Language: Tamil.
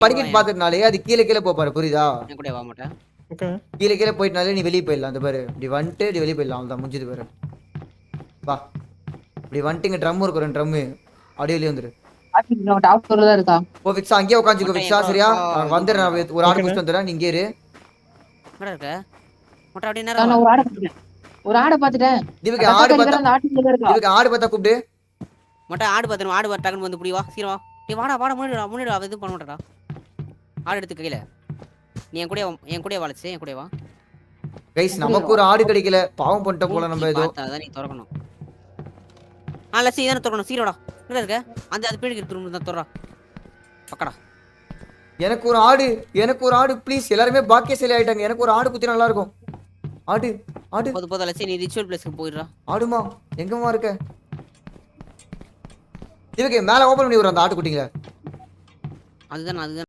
படிக்கட்டு பாத்துட்டனாலே அது கீழே போப்பாரு புரியுதா என் கூட வா மாட்டேன். ஓகே கீழே போயிட்டனாலே நீ வெளியே போயிடலாம் அந்த பாரு இப்படி வந்துட்டு இப்படி வெளியே போயிடலாம் அவ்வளவுதான் முடிஞ்சது பாரு வா இப்படி வந்துட்டு இங்க ட்ரம் இருக்கும் 2 ட்ரம் அப்படியே வெளியே வந்துரு டாப் ஃப்ளோர்ல இருக்கா ஓ விக்ஸா அங்கேயே உட்காந்துக்கோ விக்ஸா சரியா வந்துடுறேன் நான் ஒரு ஆடு ஓகேண்ணே. குடிச்சு வந்துடுறேன் நீ இங்கே இரு எங்கடா இருக்க மொட்டை அப்படியே நான் நேரம் ஒரு ஆடை பாத்துட்டேன் ஒரு ஆடை பாத்துட்டேன் தீபக்கு ஆடு பார்த்தா அந்த ஆட்டுக்குள்ள இருக்கா தீபக்கு ஆடு பார்த்தா கூப்பிடு மொட்டை ஆடு பார்த்துரும் ஆடு டக்குன்னு வந்து புடி வா சீக்கிரம் வா நீ வாடா முன்னாடி அவ இது பண்ண மாட்டடா ஆடு எடுத்து கையில நீ என் கூட வாழச்சு என் கூட வா கைஸ் நமக்கு ஒரு ஆடு கிடைக்கல பாவம் பண்ணிட்டோம் போல நம்ம ஏதோ அதான் நீ திறக்கணும் லட்சி தானே திறக்கணும் சீரோடா எங்க இருக்க அந்த அது பேடிக்கு திரும்ப தான் திறா பக்கடா எனக்கு ஒரு ஆடு ப்ளீஸ் எல்லாருமே பாக்கிய சிலை ஆயிட்டாங்க எனக்கு ஒரு ஆடு குத்தி நல்லா இருக்கும் ஆடு போதும் லட்சி நீ ரிச்சுவல் பிளேஸ்க்கு போயிடுறா ஆடுமா எங்கம்மா இருக்க இதுக்கு மேல ஓபன் பண்ணி விடுற அந்த ஆட்டு குட்டிங்க அதுதான்